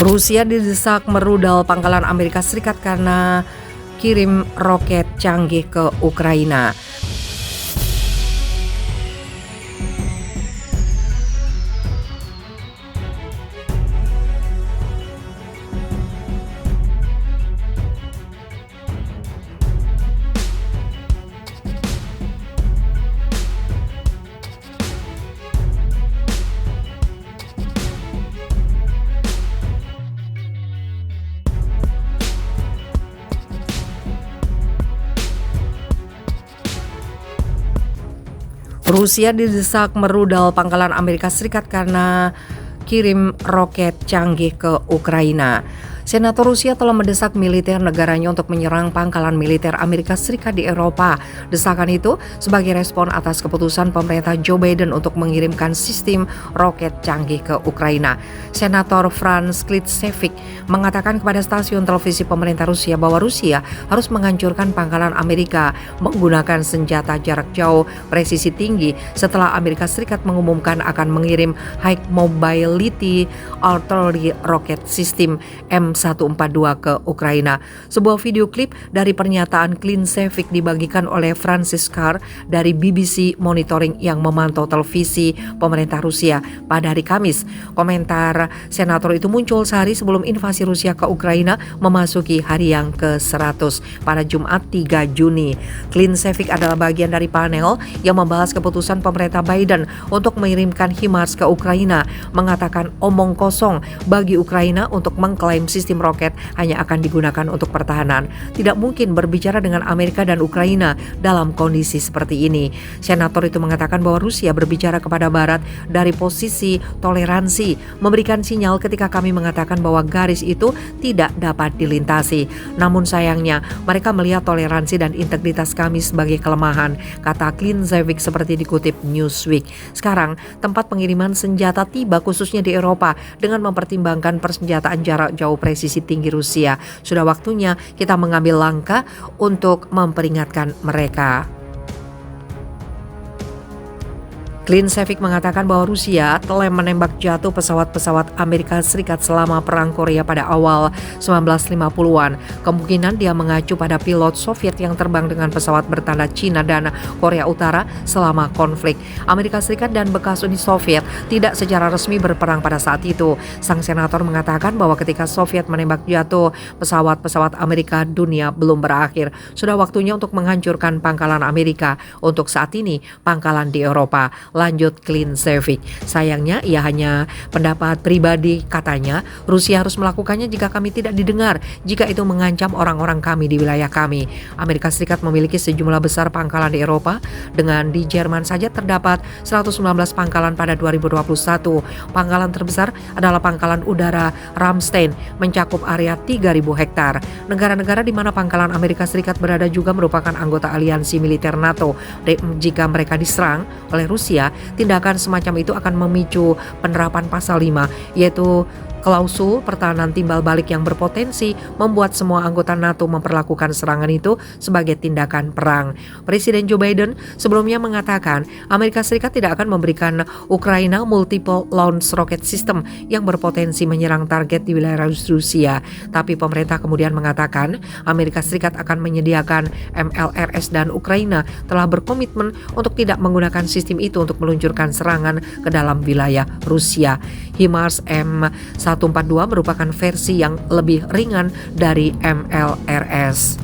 Rusia didesak merudal pangkalan Amerika Serikat karena kirim roket canggih ke Ukraina. Rusia didesak merudal pangkalan Amerika Serikat karena kirim roket canggih ke Ukraina. Senator Rusia telah mendesak militer negaranya untuk menyerang pangkalan militer Amerika Serikat di Eropa. Desakan itu sebagai respon atas keputusan pemerintah Joe Biden untuk mengirimkan sistem roket canggih ke Ukraina. Senator Franz Klitschevich mengatakan kepada stasiun televisi pemerintah Rusia bahwa Rusia harus menghancurkan pangkalan Amerika menggunakan senjata jarak jauh presisi tinggi setelah Amerika Serikat mengumumkan akan mengirim High Mobility Artillery Rocket System M142 ke Ukraina. Sebuah video klip dari pernyataan Klitschevich dibagikan oleh Francis Carr dari BBC Monitoring yang memantau televisi pemerintah Rusia pada hari Kamis. Komentar senator itu muncul sehari sebelum invasi Rusia ke Ukraina memasuki hari yang ke-100 pada Jumat 3 Juni. Klitschevich adalah bagian dari panel yang membahas keputusan pemerintah Biden untuk mengirimkan HIMARS ke Ukraina, mengatakan omong kosong bagi Ukraina untuk mengklaim sistem roket hanya akan digunakan untuk pertahanan. Tidak mungkin berbicara dengan Amerika dan Ukraina dalam kondisi seperti ini. Senator itu mengatakan bahwa Rusia berbicara kepada Barat dari posisi toleransi, memberikan sinyal ketika kami mengatakan bahwa garis itu tidak dapat dilintasi. Namun sayangnya mereka melihat toleransi dan integritas kami sebagai kelemahan, kata Klitschevich seperti dikutip Newsweek. Sekarang tempat pengiriman senjata tiba khususnya di Eropa dengan mempertimbangkan persenjataan jarak jauh presisi tinggi Rusia. Sudah waktunya kita mengambil langkah untuk memperingatkan mereka. Klitschevich mengatakan bahwa Rusia telah menembak jatuh pesawat-pesawat Amerika Serikat selama Perang Korea pada awal 1950-an. Kemungkinan dia mengacu pada pilot Soviet yang terbang dengan pesawat bertanda Cina dan Korea Utara selama konflik. Amerika Serikat dan bekas Uni Soviet tidak secara resmi berperang pada saat itu. Sang senator mengatakan bahwa ketika Soviet menembak jatuh pesawat-pesawat Amerika, dunia belum berakhir. Sudah waktunya untuk menghancurkan pangkalan Amerika. Untuk saat ini, pangkalan di Eropa. Lanjut Klitschevich. Sayangnya ia hanya pendapat pribadi, katanya. Rusia harus melakukannya jika kami tidak didengar, jika itu mengancam orang-orang kami di wilayah kami. Amerika Serikat memiliki sejumlah besar pangkalan di Eropa. Dengan di Jerman saja terdapat 119 pangkalan pada 2021. Pangkalan terbesar adalah pangkalan udara Ramstein, mencakup area 3.000 hektar. Negara-negara di mana pangkalan Amerika Serikat berada juga merupakan anggota aliansi militer NATO. Jika mereka diserang oleh Rusia, tindakan semacam itu akan memicu penerapan pasal 5, yaitu klausul pertahanan timbal balik yang berpotensi membuat semua anggota NATO memperlakukan serangan itu sebagai tindakan perang. Presiden Joe Biden sebelumnya mengatakan Amerika Serikat tidak akan memberikan Ukraina multiple launch rocket system yang berpotensi menyerang target di wilayah Rusia. Tapi pemerintah kemudian mengatakan Amerika Serikat akan menyediakan MLRS dan Ukraina telah berkomitmen untuk tidak menggunakan sistem itu untuk meluncurkan serangan ke dalam wilayah Rusia. HIMARS M142 merupakan versi yang lebih ringan dari MLRS.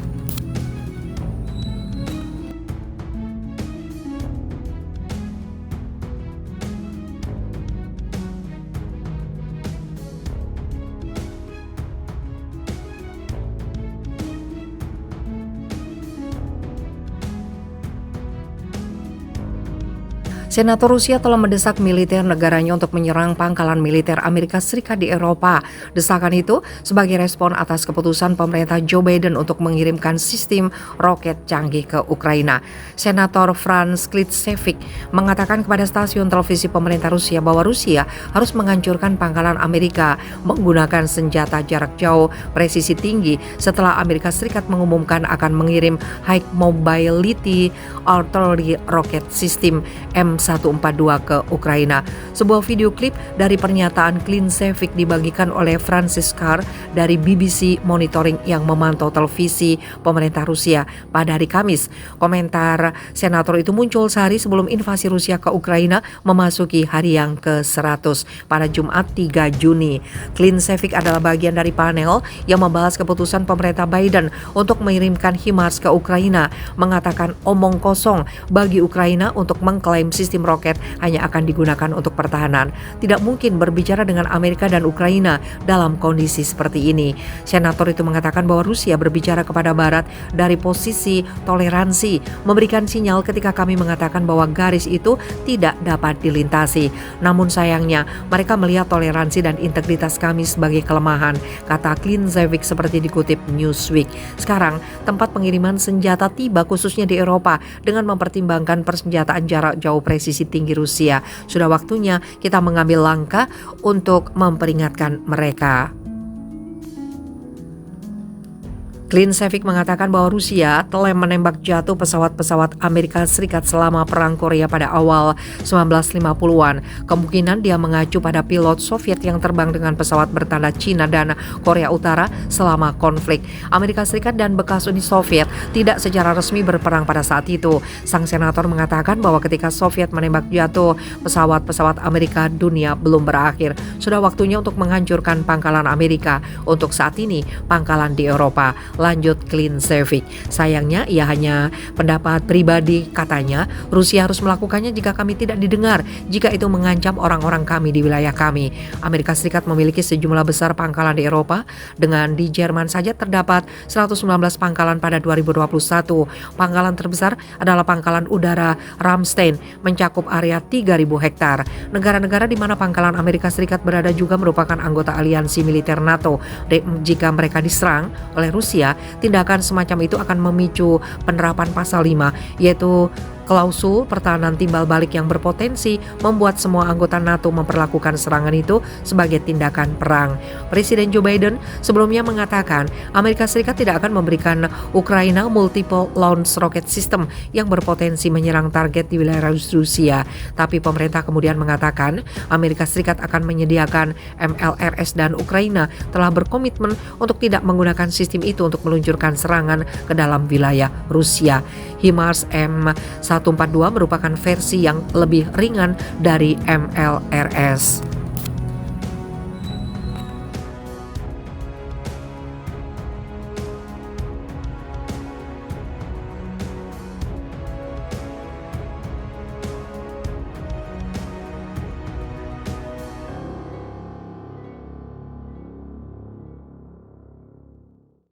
Senator Rusia telah mendesak militer negaranya untuk menyerang pangkalan militer Amerika Serikat di Eropa. Desakan itu sebagai respon atas keputusan pemerintah Joe Biden untuk mengirimkan sistem roket canggih ke Ukraina. Senator Franz Klitschevich mengatakan kepada stasiun televisi pemerintah Rusia bahwa Rusia harus menghancurkan pangkalan Amerika menggunakan senjata jarak jauh presisi tinggi setelah Amerika Serikat mengumumkan akan mengirim High Mobility Artillery Rocket System M142 M142 ke Ukraina. Sebuah video klip dari pernyataan Klintsevich dibagikan oleh Francis Carr dari BBC Monitoring yang memantau televisi pemerintah Rusia pada hari Kamis. Komentar senator itu muncul sehari sebelum invasi Rusia ke Ukraina memasuki hari yang ke-100 pada Jumat 3 Juni. Klintsevich adalah bagian dari panel yang membahas keputusan pemerintah Biden untuk mengirimkan HIMARS ke Ukraina, mengatakan omong kosong bagi Ukraina untuk mengklaim sistem roket hanya akan digunakan untuk pertahanan. Tidak mungkin berbicara dengan Amerika dan Ukraina dalam kondisi seperti ini. Senator itu mengatakan bahwa Rusia berbicara kepada Barat dari posisi toleransi, memberikan sinyal ketika kami mengatakan bahwa garis itu tidak dapat dilintasi. Namun sayangnya mereka melihat toleransi dan integritas kami sebagai kelemahan, kata Klintsevich seperti dikutip Newsweek. Sekarang tempat pengiriman senjata tiba khususnya di Eropa dengan mempertimbangkan persenjataan jarak jauh presisi tinggi Rusia. Sudah waktunya kita mengambil langkah untuk memperingatkan mereka. Klintsevich mengatakan bahwa Rusia telah menembak jatuh pesawat-pesawat Amerika Serikat selama Perang Korea pada awal 1950-an. Kemungkinan dia mengacu pada pilot Soviet yang terbang dengan pesawat bertanda Cina dan Korea Utara selama konflik. Amerika Serikat dan bekas Uni Soviet tidak secara resmi berperang pada saat itu. Sang senator mengatakan bahwa ketika Soviet menembak jatuh pesawat-pesawat Amerika, dunia belum berakhir. Sudah waktunya untuk menghancurkan pangkalan Amerika. Untuk saat ini, pangkalan di Eropa. Lanjut Klintsevich. Sayangnya ia hanya pendapat pribadi, katanya. Rusia harus melakukannya jika kami tidak didengar, jika itu mengancam orang-orang kami di wilayah kami. Amerika Serikat memiliki sejumlah besar pangkalan di Eropa. Dengan di Jerman saja terdapat 119 pangkalan pada 2021. Pangkalan terbesar adalah pangkalan udara Ramstein, mencakup area 3.000 hektar. Negara-negara di mana pangkalan Amerika Serikat berada juga merupakan anggota aliansi militer NATO. Jika mereka diserang oleh Rusia, tindakan semacam itu akan memicu penerapan pasal 5, yaitu klausul pertahanan timbal balik yang berpotensi membuat semua anggota NATO memperlakukan serangan itu sebagai tindakan perang. Presiden Joe Biden sebelumnya mengatakan Amerika Serikat tidak akan memberikan Ukraina multiple launch rocket system yang berpotensi menyerang target di wilayah Rusia. Tapi pemerintah kemudian mengatakan Amerika Serikat akan menyediakan MLRS dan Ukraina telah berkomitmen untuk tidak menggunakan sistem itu untuk meluncurkan serangan ke dalam wilayah Rusia. HIMARS M142 merupakan versi yang lebih ringan dari MLRS.